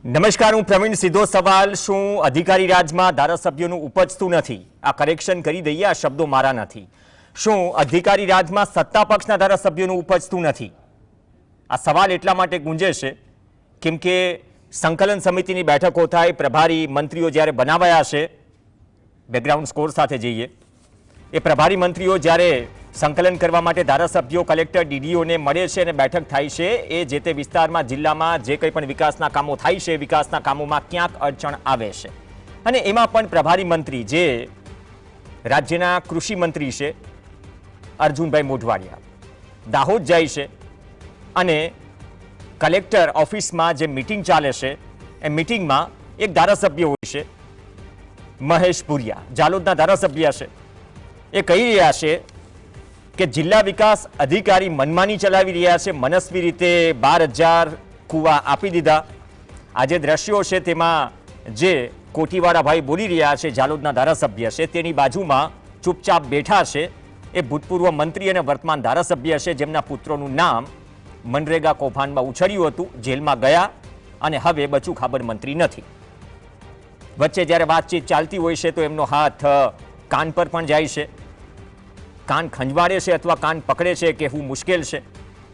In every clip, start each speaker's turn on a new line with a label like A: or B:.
A: નમસ્કાર, હું પ્રવીણ. સીધો સવાલ, શું અધિકારી રાજમાં ધારાસભ્યોનું ઉપજતું નથી? આ કરેક્શન કરી દઈએ, આ શબ્દો મારા નથી. શું અધિકારી રાજમાં સત્તા પક્ષના ધારાસભ્યોનું ઉપજતું નથી? આ સવાલ એટલા માટે ગુંજે છે કેમ કે સંકલન સમિતિની બેઠકો થાય, પ્રભારી મંત્રીઓ જ્યારે બનાવાયા છે, બેકગ્રાઉન્ડ સ્કોર સાથે જઈએ, એ પ્રભારી મંત્રીઓ જ્યારે સંકલન કરવા માટે ધારાસભ્યો, કલેક્ટર, ડીડીઓને મળે છે અને બેઠક થાય છે, એ જે તે વિસ્તારમાં, જિલ્લામાં જે કંઈ પણ વિકાસના કામો થાય છે, વિકાસના કામોમાં ક્યાંક અડચણ આવે છે. અને એમાં પણ પ્રભારી મંત્રી જે રાજ્યના કૃષિ મંત્રી છે અર્જુનભાઈ મોઢવાડિયા દાહોદ જાય છે અને કલેક્ટર ઓફિસમાં જે મિટિંગ ચાલે છે એ મિટિંગમાં એક ધારાસભ્ય હોય છે, મહેશ ભુરિયા, જાલોદના ધારાસભ્ય છે. એ કહી રહ્યા છે કે જિલ્લા વિકાસ અધિકારી મનમાની ચલાવી રહ્યા છે, મનસ્વી રીતે 12,000 કૂવા આપી દીધા. આ જે દ્રશ્યો છે તેમાં જે કોઠીવાળા ભાઈ બોલી રહ્યા છે, જાલોદના ધારાસભ્ય છે, તેની બાજુમાં ચૂપચાપ બેઠા છે એ ભૂતપૂર્વ મંત્રી અને વર્તમાન ધારાસભ્ય છે, જેમના પુત્રોનું નામ મનરેગા કૌભાંડમાં ઉછળ્યું હતું, જેલમાં ગયા અને હવે બચુ ખાબર મંત્રી નથી. વચ્ચે જ્યારે વાતચીત ચાલતી હોય છે તો એમનો હાથ કાન પર પણ જાય છે, કાન ખંજવાળે છે અથવા કાન પકડે છે કે હું મુશ્કેલ છે.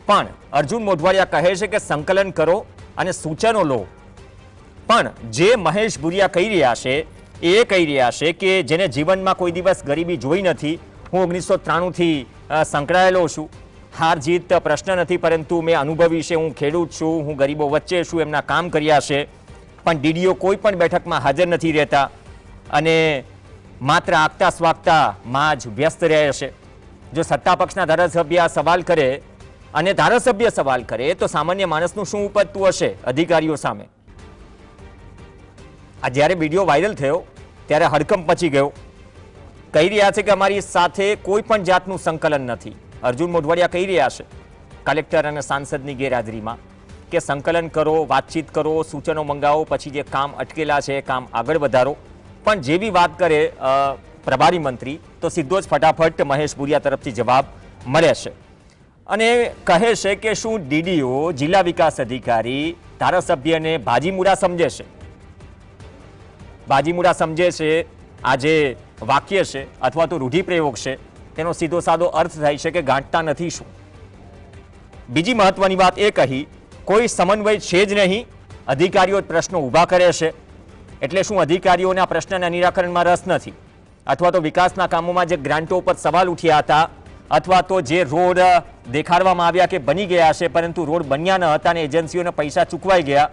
A: પણ અર્જુન મોઢવાડિયા કહે છે કે સંકલન કરો અને સૂચનો લો. પણ જે મહેશ ભુરિયા કહી રહ્યા છે એ કહી રહ્યા છે કે જેને જીવનમાં કોઈ દિવસ ગરીબી જોઈ નથી, હું 1993થી સંકળાયેલો છું, હાર જીત પ્રશ્ન નથી, પરંતુ મેં અનુભવી છે, હું ખેડૂત છું, હું ગરીબો વચ્ચે છું, એમના કામ કર્યા છે, પણ ડીડીઓ કોઈ પણ બેઠકમાં હાજર નથી રહેતા અને માત્ર આગતા સ્વાગતામાં જ વ્યસ્ત રહે છે. જો સત્તા પક્ષના ધારાસભ્ય સવાલ કરે અને ધારાસભ્ય સવાલ કરે તો સામાન્ય માણસનું શું ઉપજતું હશે અધિકારીઓ સામે? આ જ્યારે વિડીયો વાયરલ થયો ત્યારે હડકંપ મચી ગયો. કહી રહ્યા છે કે અમારી સાથે કોઈ પણ જાતનું સંકલન નથી. અર્જુન મોઢવાડિયા કહી રહ્યા છે કલેક્ટર અને સાંસદની ગેરહાજરીમાં કે સંકલન કરો, વાતચીત કરો, સૂચનો મંગાવો, પછી જે કામ અટકેલા છે એ કામ આગળ વધારો. પણ જેવી વાત કરે પ્રભારી મંત્રી તો સીધો જ ફટાફટ મહેશ ભુરિયા તરફથી જવાબ મળે છે અને કહે છે કે શું ડીડીઓ, જિલ્લા વિકાસ અધિકારી ધારાસભ્યને ભાજીમુરા સમજે છે? ભાજીમુરા સમજે છે. આ જે વાક્ય છે અથવા તો રૂઢિપ્રયોગ છે તેનો સીધો સાદો અર્થ થાય છે કે ગાંઠતા નથી શું? બીજી મહત્વની વાત એ કહી, કોઈ સમન્વય છે જ નહીં, અધિકારીઓ પ્રશ્નો ઊભા કરે છે. એટલે શું અધિકારીઓના પ્રશ્નના નિરાકરણમાં રસ નથી? અથવા તો વિકાસના કામોમાં જે ગ્રાન્ટો પર સવાલ ઉઠ્યા હતા, અથવા તો જે રોડ દેખાડવામાં આવ્યા કે બની ગયા છે પરંતુ રોડ બન્યા ન હતા અને એજન્સીઓને પૈસા ચૂકવાઈ ગયા,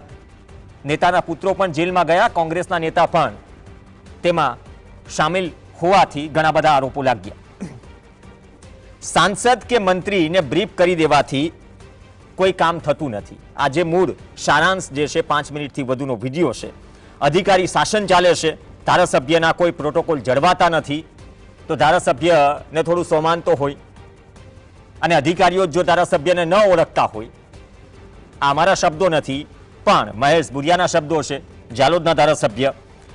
A: નેતાના પુત્રો પણ જેલમાં ગયા, કોંગ્રેસના નેતા પણ તેમાં સામેલ હોવાથી ઘણા બધા આરોપો લાગ્યા. સાંસદ કે મંત્રીને બ્રીફ કરી દેવાથી કોઈ કામ થતું નથી. આ જે મૂળ સારાંશ જે છે 5 મિનિટથી વધુનો વિડીયો છે. અધિકારી શાસન ચાલે છે, ધારાસભ્યના કોઈ પ્રોટોકોલ જળવાતા નથી, તો ધારાસભ્યને થોડું સોમાન તો હોય. અને અધિકારીઓ જો ધારાસભ્યને ન ઓળખતા હોય, આ અમારા શબ્દો નથી પણ મહેશ ભુરિયાના શબ્દો છે, જાલોદના ધારાસભ્ય.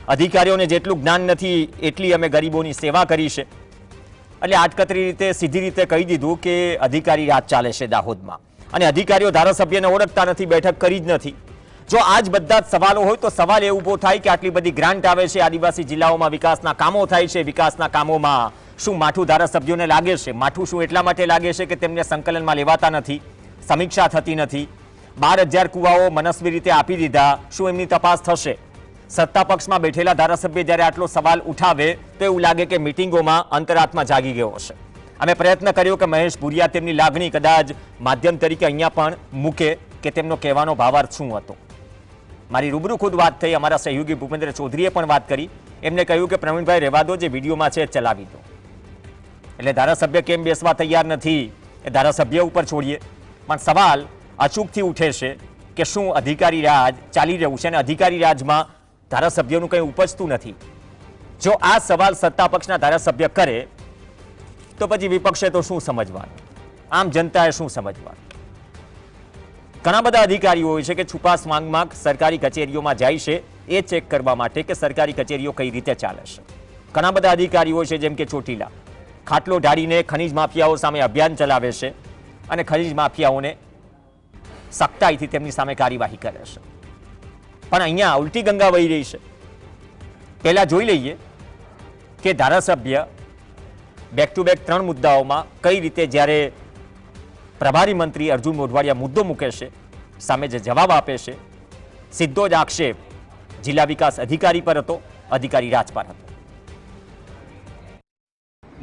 A: અધિકારીઓને જેટલું જ્ઞાન નથી એટલી અમે ગરીબોની સેવા કરી છે. એટલે આટકતરી રીતે સીધી રીતે કહી દીધું કે અધિકારી રાજ ચાલે છે દાહોદમાં અને અધિકારીઓ ધારાસભ્યને ઓળખતા નથી, બેઠક કરી જ નથી. જો આજ બધા જ સવાલો હોય તો સવાલ એ ઊભો થાય કે આટલી બધી ગ્રાન્ટ આવે છે, આદિવાસી જિલ્લાઓમાં વિકાસના કામો થાય છે, વિકાસના કામોમાં શું માઠું ધારાસભ્યોને લાગે છે? માઠું શું એટલા માટે લાગે છે કે તેમને સંકલનમાં લેવાતા નથી, સમીક્ષા થતી નથી. 12,000 કૂવાઓ મનસ્વી રીતે આપી દીધા, શું એમની તપાસ થશે? સત્તા પક્ષમાં બેઠેલા ધારાસભ્ય જ્યારે આટલો સવાલ ઉઠાવે તો એવું લાગે કે મિટિંગોમાં અંતરાત્મા જાગી ગયો હશે. અમે પ્રયત્ન કર્યો કે મહેશ ભુરિયા તેમની લાગણી કદાચ માધ્યમ તરીકે અહીંયા પણ મૂકે કે તેમનો કહેવાનો ભાવાર્થ શું હતો. મારી રૂબરૂ ખુદ વાત થઈ, અમારા સહયોગી ભૂપેન્દ્ર ચૌધરીએ પણ વાત કરી. એમને કહ્યું કે પ્રવીણભાઈ રહેવા દો, જે વિડીયોમાં છે ચલાવી દો. એટલે ધારાસભ્ય કેમ બેસવા તૈયાર નથી એ ધારાસભ્ય ઉપર છોડીએ. પણ સવાલ અચૂકથી ઉઠે છે કે શું અધિકારી રાજ ચાલી રહ્યું છે અને અધિકારી રાજમાં ધારાસભ્યોનું કંઈ ઉપજતું નથી? જો આ સવાલ સત્તા પક્ષના ધારાસભ્ય કરે તો પછી વિપક્ષે તો શું સમજવાનું, આમ જનતાએ શું સમજવાનું? ઘણા બધા અધિકારીઓ હોય છે કે છુપા સ્વાંગમાં સરકારી કચેરીઓમાં જાય છે એ ચેક કરવા માટે કે સરકારી કચેરીઓ કઈ રીતે ચાલે છે. ઘણા બધા અધિકારીઓ હોય છે જેમ કે ચોટીલા, ખાટલો ઢાળીને ખનીજ માફિયાઓ સામે અભિયાન ચલાવે છે અને ખનીજ માફિયાઓને સખ્તાઈથી તેમની સામે કાર્યવાહી કરે છે. પણ અહીંયા ઉલટી ગંગા વહી રહી છે. પહેલાં જોઈ લઈએ કે ધારાસભ્ય બેક ટુ બેક 3 મુદ્દાઓમાં કઈ રીતે જ્યારે પ્રભારી મંત્રી અર્જુન મોઢવાડિયા મુદ્દો મૂકે છે, સામે જે જવાબ આપે છે, સીધો જ આક્ષેપ જિલ્લા વિકાસ અધિકારી પર હતો, અધિકારી રાજ પર હતો.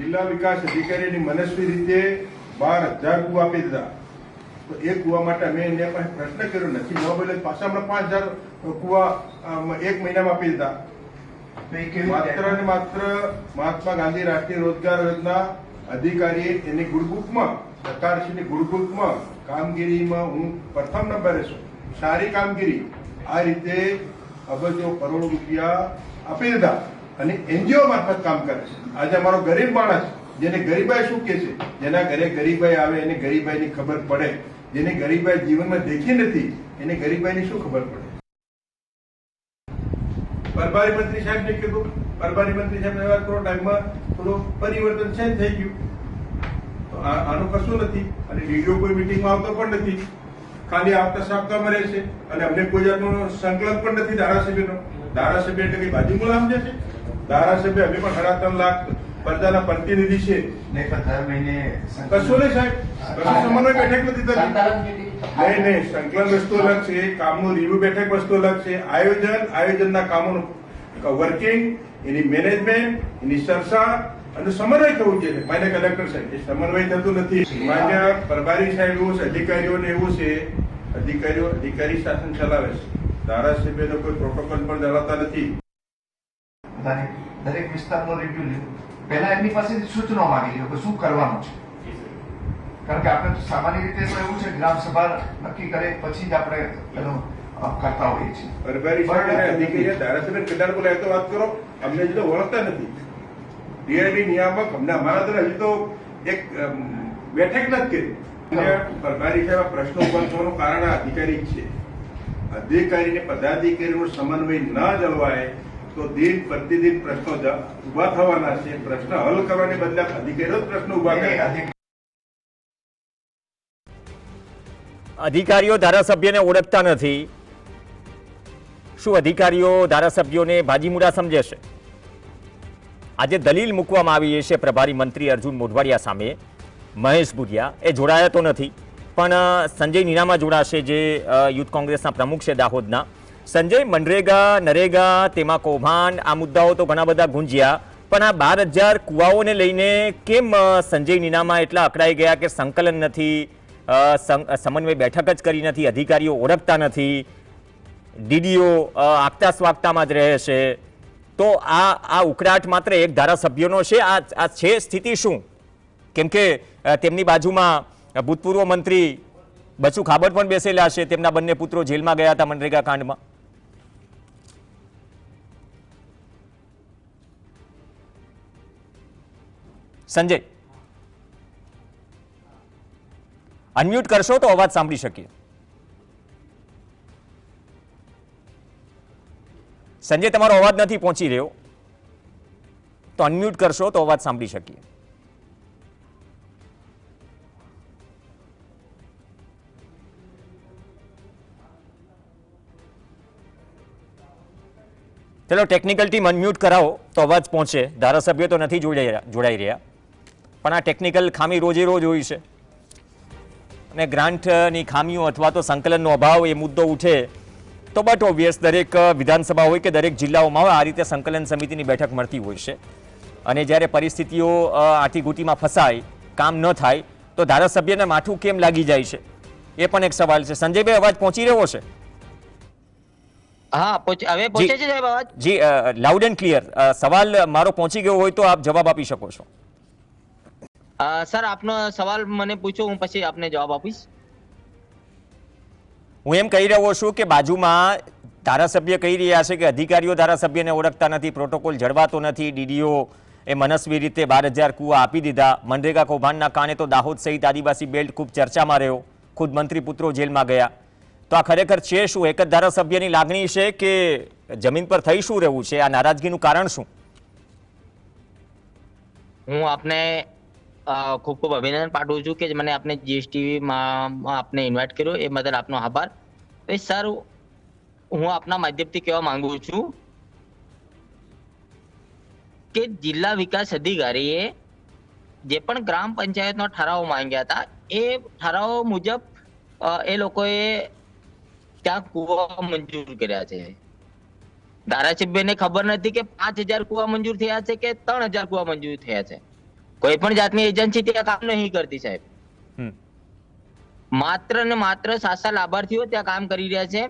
B: જિલ્લા વિકાસ અધિકારીની મનસ્વી રીતે 12,000 કુવા આપી દીધા. તો એ કુવા માટે અમે એને પાસે પ્રશ્ન કર્યો નથી. મોબાઈલ પાછા હમણાં 5,000 કુવા 1 મહિનામાં આપી દીધા. માત્ર ને માત્ર મહાત્મા ગાંધી રાષ્ટ્રીય રોજગાર યોજના અધિકારીએ એની ગુડબુકમાં, સરકારશ્રીની ગુડબુકમાં કામગીરીમાં હું પ્રથમ નંબરે છું. સારી કામગીરી. આ રીતે અબજો કરોડો રૂપિયા આપી દીધા અને એનજીઓ મારફત કામ કરે છે. આજે અમારો ગરીબ માણસ જેને ગરીબાઈ શું કે છે, જેના ઘરે ગરીબાઈ આવે એને ગરીબાઈની ખબર પડે, જેને ગરીબાઈ જીવનમાં દેખી નથી એને ગરીબાઈની શું ખબર પડે. પ્રભારી મંત્રી સાહેબને કીધું, પ્રભારી મંત્રી સાહેબ વાત કરો ટાઈમમાં થોડું પરિવર્તન છે થઈ ગયું. તો આનું કશું નથી. અને ડીડીઓ કોઈ મિટિંગમાં આવતો પણ નથી, ખાલી આવતા સાપ્તાહમાં રહે છે અને અમને કોઈ જાતનો સંકલન પણ નથી ધારાસભ્યનો. ધારાસભ્ય એટલે કઈ બાજુ મુલા સમજે છે? ધારાસભ્ય અમે પણ 3.5 લાખ પ્રજાના પ્રતિનિધિ છે. કશું નહીં સાહેબ, કશું સમન્વય બેઠક નથી થતી. નહીં, સંકલન વસ્તુ અલગ છે, કામનું રિવ્યુ બેઠક વસ્તુ અલગ છે. આયોજનના કામોનું વર્કિંગ, એની મેનેજમેન્ટ, એની ચર્ચા અને સમન્વય થવું જોઈએ. માન્ય કલેક્ટર સાહેબ, એ સમન્વય થતું નથી. માન્ય પ્રભારી સાહેબ એવું છે, અધિકારીઓને એવું છે, અધિકારી શાસન ચલાવે છે, ધારાસભ્યનો કોઈ પ્રોટોકોલ પણ ચલાવતા નથી.
C: દરેક વિસ્તારનો રિવ્યુ લીધું, પહેલા એમની પાસેથી સૂચનો માંગી લ્યો કે શું કરવાનું છે. કારણ કે આપણે તો સામાન્ય રીતે એવું છે, ગ્રામ સભા નક્કી કરે પછી જ આપણે એનું કરતા હોઈએ છીએ.
B: પ્રભારી સાહેબ અધિકારી ધારાસભ્ય કેટલા બોલાય તો વાત કરો, અમને હજી તો ઓળખતા નથી. ડીઆરડી નિયામક અમને અમારા દ્વારા હજી તો એક બેઠક નથી કરી. પ્રભારી સાહેબ પ્રશ્નો ઉભા થવાનું કારણ આ અધિકારી જ છે. અધિકારીને પદાધિકારીનો સમન્વય ન જળવાય તો દિન પ્રતિદિન પ્રશ્નો ઉભા થવાના છે. પ્રશ્ન હલ કરવાને બદલે અધિકારીઓ જ પ્રશ્નો ઉભા કરે.
A: અધિકારીઓ ધારાસભ્યને ઓળખતા નથી. શું અધિકારીઓ ધારાસભ્યોને ભાજીમુડા સમજે છે? આજે દલીલ મૂકવામાં આવી છે પ્રભારી મંત્રી અર્જુન મોઢવાડિયા સામે. મહેશ ભુરિયા એ જોડાયા તો નથી, પણ સંજય નીનામા જોડાશે, જે યુથ કોંગ્રેસના પ્રમુખ છે દાહોદના. સંજય, મનરેગા, નરેગા, તેમાં કૌભાંડ, આ મુદ્દાઓ તો ઘણા બધા ગુંજ્યા, પણ આ 12,000 કુવાઓને લઈને કેમ સંજય નીનામા એટલા અકળાઈ ગયા કે સંકલન નથી, સમન્વય બેઠક જ કરી નથી, અધિકારીઓ ઓળખતા નથી, ડીડીઓ આગતા સ્વાગતામાં જ રહે છે? તો આ ઉકળાટ માત્ર એક ધારાસભ્યનો છે? આ છે સ્થિતિ શું? કેમ કે તેમની બાજુમાં ભૂતપૂર્વ મંત્રી બચુ ખાબડ પણ બેસેલા છે. તેમના બંને પુત્રો જેલમાં ગયા હતા મનરેગા કાંડમાં. સંજય, અનમ્યુટ કરશો તો અવાજ સાંભળી શકીએ. સંજય, તમારો અવાજ નથી પહોંચી રહ્યો, તો અનમ્યુટ કરશો તો અવાજ સાંભળી શકીએ. ચલો, ટેકનિકલ ટીમ અનમ્યુટ કરાવો તો અવાજ પહોંચે. ધારાસભ્યો તો નથી જોડાઈ રહ્યા, પણ આ ટેકનિકલ ખામી રોજે રોજ હોય છે. અને ગ્રાન્ટની ખામીઓ અથવા તો સંકલનનો અભાવ એ મુદ્દો ઉઠે તો બટ ઓબ્વિયસ દરેક વિધાનસભા હોય કે દરેક જિલ્લાઓમાં હોય આ રીતે સંકલન સમિતિની બેઠક મળતી હોય છે. અને જ્યારે પરિસ્થિતિઓ આંટીઘૂંટીમાં ફસાય, કામ ન થાય, તો ધારાસભ્યને માથું કેમ લાગી જાય છે એ પણ એક સવાલ છે. સંજયભાઈ, અવાજ પહોંચી રહ્યો છે?
D: હા, હવે પહોંચે છે સાહેબ અવાજ?
A: જી, લાઉડ એન્ડ ક્લિયર. સવાલ મારો પહોંચી ગયો હોય તો આપ જવાબ આપી શકો છો.
D: સર, આપનો સવાલ મને પૂછો, હું પછી આપને જવાબ આપીશ.
A: હું એમ કહી રહ્યો છું કે બાજુમાં ધારાસભ્ય કહી રહ્યા છે કે અધિકારીઓ ધારાસભ્યને ઓળખતા નથી, પ્રોટોકોલ જળવાતો નથી, ડીડીઓ એ મનસ્વી રીતે 12,000 કુવા આપી દીધા. મનરેગા કૌભાંડના કારણે તો દાહોદ સહિત આદિવાસી બેલ્ટ ખૂબ ચર્ચામાં રહ્યો, ખુદ મંત્રી પુત્રો જેલમાં ગયા. તો આ ખરેખર છે શું? એક જ ધારાસભ્યની લાગણી છે કે જમીન પર થઈ શું રહ્યું છે? આ નારાજગીનું કારણ શું?
D: હું આપને ખૂબ ખૂબ અભિનંદન પાઠવું છું કે મને આપને જીએસટીવી માં આપને ઇન્વાઇટ કર્યો, એ બદલ આપનો આભાર. સર, હું આપના માધ્યમથી કહેવા માંગુ છું કે જિલ્લા વિકાસ અધિકારીએ જે પણ ગ્રામ પંચાયતનો ઠરાવ માંગ્યા હતા એ ઠરાવ મુજબ એ લોકોએ ત્યાં કુવા મંજૂર કર્યા છે. ધારાસભ્યને ખબર નથી કે 5000 કુવા મંજૂર થયા છે કે 3000 કુવા મંજૂર થયા છે. કોઈ પણ જાતની એજન્સી ત્યાં કામ નહીં કરતી સાહેબ. માત્ર ને માત્ર 7 લાભાર્થીઓ ત્યાં કામ કરી રહ્યા છે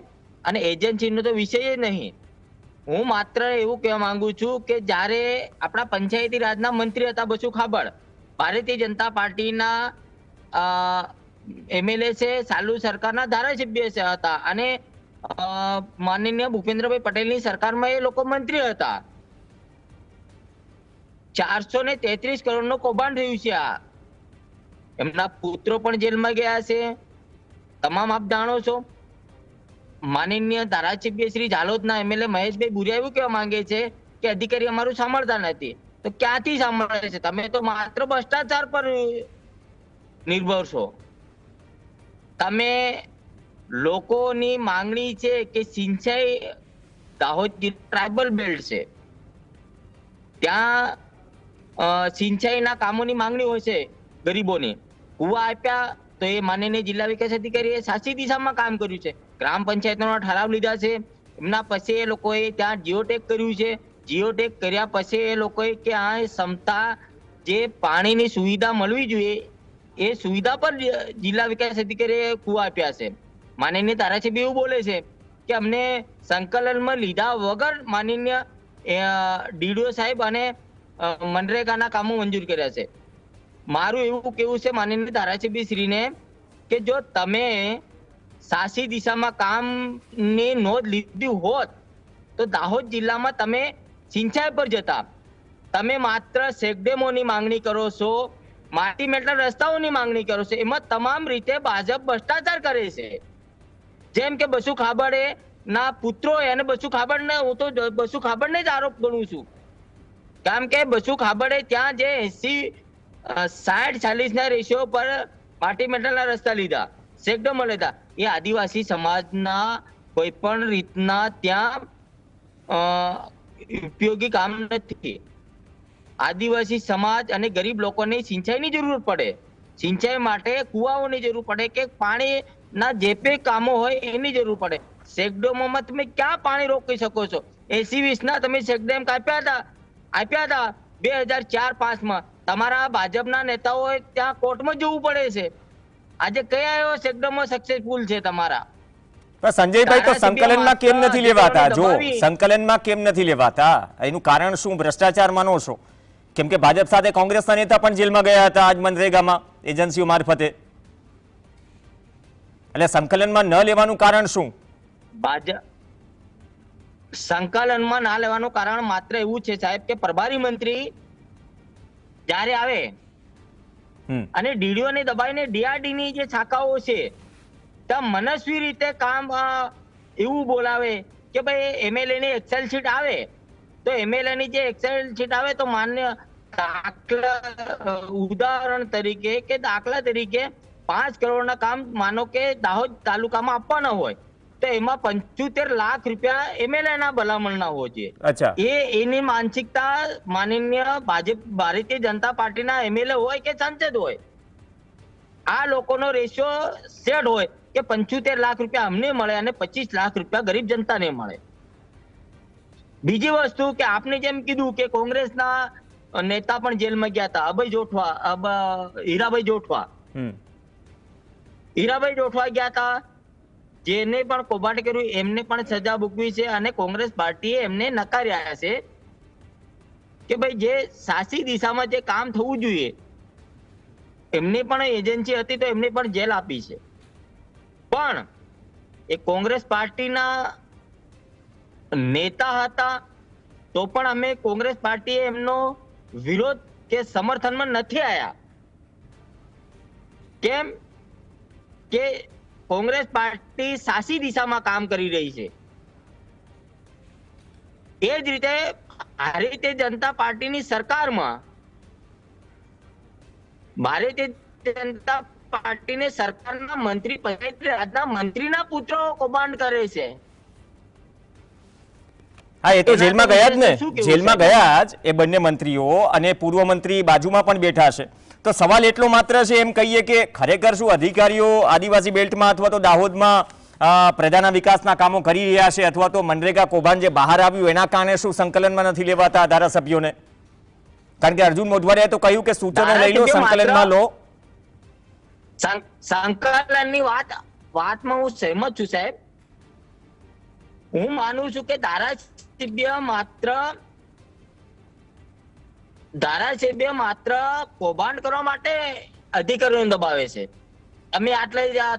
D: અને એજન્સીનો તો વિષય જ નહીં. હું માત્ર એવું કહેવા માંગુ છું કે જ્યારે આપણા પંચાયતી રાજના મંત્રી હતા બસુ ખાબડ, ભારતીય જનતા પાર્ટીના એમએલએ છે, ચાલુ સરકારના ધારાસભ્ય હતા અને માનનીય ભૂપેન્દ્રભાઈ પટેલની સરકારમાં એ લોકો મંત્રી હતા. 433 કરોડનું કૌભાંડ થયું છે. આ એમના પુત્રો પણ જેલમાં ગયા છે. તમામ આપ જાણો છો. માનનીય ધારાસભ્ય શ્રી ઝાલોદના એમએલએ મહેશભાઈ ભુરિયા એવું કહેવા માંગે છે કે અધિકારી અમારું સાંભળતા નથી. તો ક્યાંથી સાંભળે છે? તમે તો માત્ર ભ્રષ્ટાચાર પર નિર્ભર છો. તમે લોકોની માંગણી છે કે સિંચાઈ, દાહોદ ટ્રાઇબલ બેલ્ટ છે, ત્યાં સિંચાઈના કામોની માંગણી હોય છે ગરીબોની. કુવા આપ્યા તો એ માનનીય જિલ્લા વિકાસ અધિકારીએ સાચી દિશામાં કામ કર્યું છે. ગ્રામ પંચાયતનો ઠરાવ લીધા છે. એમના પછી એ લોકોએ ત્યાં જીઓટેક કર્યું છે. જીઓટેક કર્યા પછી એ લોકોએ કે આ ક્ષમતા જે પાણીની સુવિધા મળવી જોઈએ એ સુવિધા પર જિલ્લા વિકાસ અધિકારીએ કુવા આપ્યા છે. માનનીય ધારાસભ્ય એવું બોલે છે કે અમને સંકલનમાં લીધા વગર માનનીય ડીડીઓ સાહેબ અને મનરેગાના કામો મંજૂર કર્યા છે. મારું એવું કેવું છે માનનીય ધારાસભ્ય શ્રીને કે જો તમે સાચી દિશામાં કામની નોંધ લીધી હોત તો દાહોદ જિલ્લામાં તમે સિંચાઈ પર જતા. તમે માત્ર ચેકડેમોની માંગણી કરો છો, માટી મેટલ રસ્તાઓની માંગણી કરો છો. એમાં તમામ રીતે ભાજપ ભ્રષ્ટાચાર કરે છે. જેમ કે બસુ ખાબડે ના પુત્રો અને બસુ ખાબડને, હું તો બસુ ખાબડને જ આરોપ ગણું છું. કારણ કે બસુ ખાબડે ત્યાં જે 60-40 ના રેશિયો પર માટી મેટલના રસ્તા લીધા, ચેકડેમો લીધા, એ આદિવાસી સમાજના કોઈ પણ રીતના ત્યાં ઉપયોગી કામ નથી. આદિવાસી સમાજ અને ગરીબ લોકોને સિંચાઈની જરૂર પડે, સિંચાઈ માટે કુવાઓની જરૂર પડે કે પાણીના જે તે કામો હોય એની જરૂર પડે. ચેકડેમોમાં તમે ક્યાં પાણી રોકી શકો છો? 80-20 ના તમે ચેકડેમ આપ્યા હતા 2004-5માં. તમારા ભાજપના નેતાઓએ ત્યાં કોર્ટમાં જવું પડે છે. આજે કયા એવો ચેકડેમો સક્સેસફુલ છે તમારા?
A: સંજયભાઈ, તો સંકલનમાં કેમ નથી લેવાતા? જો સંકલનમાં કેમ નથી લેવાતા એનું કારણ શું? ભ્રષ્ટાચાર માનો છો? કેમ કે ભાજપ સાથે કોંગ્રેસના નેતા પણ જેલમાં ગયા હતા આજ મનરેગામાં એજન્સીઓ મારફતે. એટલે સંકલનમાં ન લેવાનું કારણ શું?
D: ભાજપ સંકલનમાં ના લેવાનું કારણ માત્ર એવું છે સાહેબ કે પ્રભારી મંત્રી જ્યારે આવે અને ડીડીઓ ને દબાઈને ડીઆરડી ની જે શાખાઓ છે ત્યાં મનસ્વી રીતે કામ એવું બોલાવે કે ભાઈ એમએલએ ની એક્સેલ શીટ આવે તો એમએલએ ની જે એક્સેલ શીટ આવે તો માન્ય ઉદાહરણ તરીકે કે દાખલા તરીકે 5 કરોડના કામ માનો કે દાહોદ તાલુકામાં આપવાના હોય તો એમાં 75 લાખ રૂપિયા એમએલએ ના ભલામણના હોય છે. એની માનસિકતા માનનીય ભારતીય જનતા પાર્ટીના એમએલએ હોય કે સાંસદ હોય, આ લોકોનો રેશિયો સેટ હોય કે 75 લાખ રૂપિયા અમને મળે અને 25 લાખ રૂપિયા ગરીબ જનતાને મળે. બીજી વસ્તુ કે આપને જેમ કીધું કે કોંગ્રેસના નેતા પણ જેલમાં ગયા હતા, હીરાભાઈ જોઠવા ગયા હતા, જેને પણ કૌભાંડ કર્યું એમને પણ સજા ભોગવી છે અને કોંગ્રેસ પાર્ટીએ એમને નકાર્યા છે કે ભાઈ જે સાચી દિશામાં જે કામ થવું જોઈએ, એમની પણ એજન્સી હતી તો એમને પણ જેલ આપી છે. પણ એ કોંગ્રેસ પાર્ટીના નેતા હતા તો પણ અમે કોંગ્રેસ પાર્ટીએ એમનો વિરોધ કે સમર્થનમાં નથી આવ્યા. કેમ કે કોંગ્રેસ પાર્ટી સાચી દિશામાં કામ કરી રહી છે. એ જ રીતે ભારતીય જનતા પાર્ટીની સરકારમાં ભારતીય જનતા પાર્ટીની સરકારના મંત્રી પંચાયતી રાજના મંત્રીના પુત્રો કૌભાંડ કરે છે.
A: હા, એ તો
D: એના
A: જેલમાં
D: તો
A: ગયા જ ને,
D: શું કહેવું
A: જેલમાં
D: સાહેબ?
A: ગયા જ એ બંને મંત્રીઓ, અને પૂર્વ મંત્રી બાજુમાં પણ બેઠા છે. તો સવાલ એટલો માત્ર છે એમ કહીએ કે ખરેખર શું અધિકારીઓ આદિવાસી બેલ્ટમાં અથવા તો દાહોદમાં પ્રજાના વિકાસના કામો કરી રહ્યા છે, અથવા તો મનરેગા કૌભાંડ જે બહાર આવ્યું એના કારણે શું સંકલનમાં નથી લેવાતા ધારાસભ્યોને? કારણ કે અર્જુન મોઢવાડિયાએ તો કહ્યું કે સૂચનો લઈ લો,
D: ધારાસભ્યો
A: સંકલનમાં લો.
D: સંકલનની વાતમાં હું સહેમત છું સાહેબ. હું માનું છું કે ધારાસભ્ય માત્ર કૌભાંડ કરવા માટે અધિકારીઓને દબાવે છે. તમે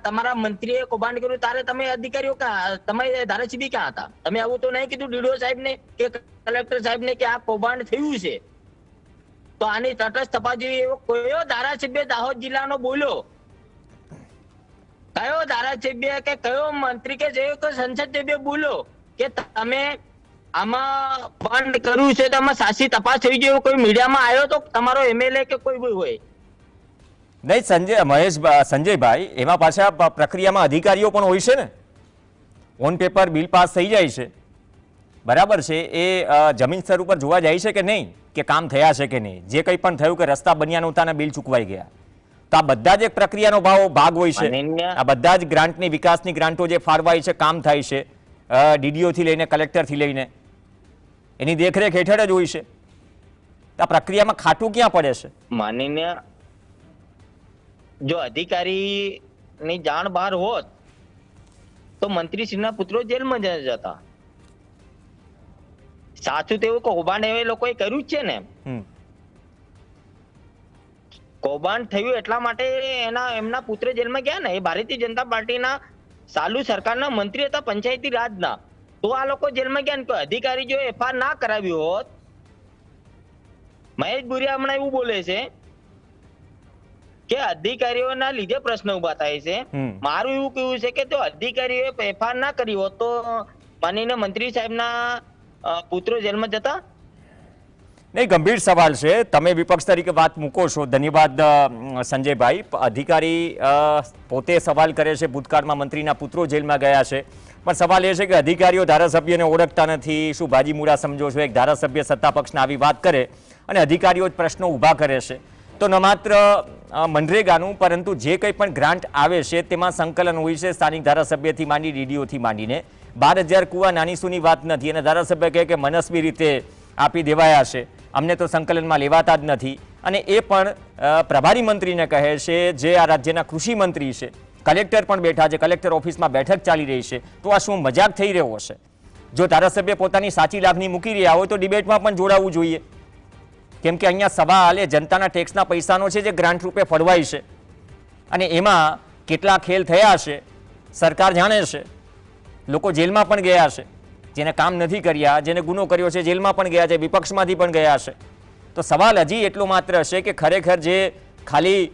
D: તમારા મંત્રીએ કૌભાંડ કર્યું ત્યારે તમે અધિકારીઓ ક્યાં, તમે ધારાસભ્ય ક્યાં હતા? તમે આવું તો નહીં કીધું ડીડીઓ સાહેબને કે કલેક્ટર સાહેબને કે આ કૌભાંડ થયું છે, તો આની તટસ્થ તપાસ જોઈએ એવો કયો ધારાસભ્ય દાહોદ જિલ્લાનો બોલ્યો? કયો ધારાસભ્ય કે કયો મંત્રી કે જે સંસદ સભ્ય બોલ્યો કે તમે આમાં બંધ કર્યું છે તો આમાં સાચી તપાસ થઈ જોઈએ? કોઈ મીડિયામાં આવ્યો તો તમારો એમએલએ કે કોઈ બી હોય?
A: નહીં સંજયભાઈ, એમાં પાછા પ્રક્રિયામાં અધિકારીઓ પણ હોય છે ને. ઓન પેપર બિલ પાસ થઈ જાય છે, બરાબર છે, એ જમીન સ્તર ઉપર જોવા જાય છે કે નહીં, કે કામ થયા છે કે નહીં. જે કંઈ પણ થયું કે રસ્તા બન્યા નહોતા અને બિલ ચૂકવાઈ ગયા, તો આ બધા જ એક પ્રક્રિયાનો ભાગ હોય છે. આ બધા જ ગ્રાન્ટની, વિકાસની ગ્રાન્ટો જે ફાળવાય છે, કામ થાય છે, ડીડીઓથી લઈને કલેક્ટરથી લઈને એની દેખરેખ હેઠળ જ હોય છે. આ પ્રક્રિયામાં ખાતું ક્યાં પડે છે?
D: માનનીય, જો અધિકારીની જાણ બહાર હોત તો મંત્રીશ્રીના પુત્રો જેલમાં જતા. સાચું તેવું કૌભાંડ એ લોકોએ કર્યું જ છે ને. કૌભાંડ થયું એટલા માટે એમના પુત્ર જેલમાં ગયા ને. એ ભારતીય જનતા પાર્ટીના ચાલુ સરકારના મંત્રી હતા, પંચાયતી રાજના. તો આ લોકો જેલમાં ગયા ને. અધિકારી જો એફઆઈઆર ના કરાવી હોત, મહેશ ભુરિયા હમણાં એવું બોલે છે કે અધિકારીઓના લીધે પ્રશ્ન ઉભા થાય છે. મારું એવું કેવું છે કે જો અધિકારીઓએ એફઆઈઆર ના કરી હોત તો માનીને મંત્રી સાહેબના પુત્રો જેલમાં જતા.
A: નહીં, ગંભીર સવાલ છે. તમે વિપક્ષ તરીકે વાત મૂકો છો, ધન્યવાદ સંજયભાઈ. અધિકારી પોતે સવાલ કરે છે, ભૂતકાળમાં મંત્રીના પુત્રો જેલમાં ગયા છે, પણ સવાલ એ છે કે અધિકારીઓ ધારાસભ્યને ઓળખતા નથી. શું ભાજી મૂળા સમજો છો? એક ધારાસભ્ય સત્તા પક્ષના આવી વાત કરે અને અધિકારીઓ જ પ્રશ્નો ઊભા કરે છે. તો ન માત્ર મનરેગાનું, પરંતુ જે કંઈ પણ ગ્રાન્ટ આવે છે તેમાં સંકલન હોય છે. સ્થાનિક ધારાસભ્યથી માંડી ડીડીઓથી માંડીને 12,000 કુવા નાની સૂની વાત નથી. અને ધારાસભ્ય કહે કે મનસ્વી રીતે આપી દેવાયા છે, અમને તો સંકલનમાં લેવાતા જ નથી. અને એ પણ પ્રભારી મંત્રીને કહે છે, જે આ રાજ્યના કૃષિ મંત્રી છે. કલેક્ટર પણ બેઠા છે, કલેક્ટર ઓફિસમાં બેઠક ચાલી રહી છે. તો આ શું મજાક થઈ રહ્યો હશે? જો ધારાસભ્ય પોતાની સાચી લાગણી મૂકી રહ્યા હોય તો ડિબેટમાં પણ જોડાવવું જોઈએ. કેમ કે અહીંયા સવાલ એ જનતાના ટેક્સના પૈસાનો છે, જે ગ્રાન્ટ રૂપે ફળવાય છે, અને એમાં કેટલા ખેલ થયા છે સરકાર જાણે છે. લોકો જેલમાં પણ ગયા છે, જેને કામ નથી કર્યા, જેને ગુનો કર્યો છે જેલમાં પણ ગયા છે, વિપક્ષમાંથી પણ ગયા છે. તો સવાલ હજી એટલો માત્ર છે કે ખરેખર જે ખાલી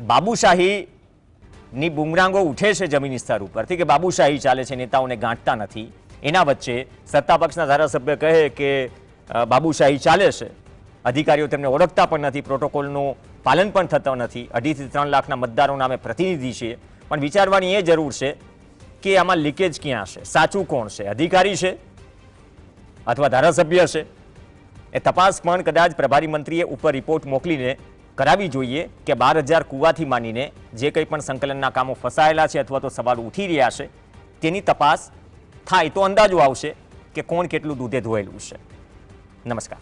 A: બાબુશાહીની બુમરાંગો ઉઠે છે જમીન સ્તર ઉપરથી, કે બાબુશાહી ચાલે છે, નેતાઓને ગાંઠતા નથી, એના વચ્ચે સત્તા પક્ષના ધારાસભ્ય કહે કે બાબુશાહી ચાલે છે, અધિકારીઓ તેમને ઓળખતા પણ નથી, પ્રોટોકોલનું પાલન પણ થતું નથી. 2.5 થી 3 લાખના મતદારોના અમે પ્રતિનિધિ છીએ. પણ વિચારવાની એ જરૂર છે કે આમાં લીકેજ ક્યાં છે, સાચું કોણ છે, અધિકારી છે અથવા ધારાસભ્ય છે? એ તપાસ પણ કદાચ પ્રભારી મંત્રીએ ઉપર રિપોર્ટ મોકલીને કરાવી જોઈએ કે 12,000 કુવાથી માંડીને જે કંઈ પણ સંકલનના કામો ફસાયેલા છે અથવા તો સવાલ ઉઠી રહ્યા છે તેની તપાસ થાય તો અંદાજો આવશે કે કોણ કેટલું દૂધે ધોયેલું છે. નમસ્કાર.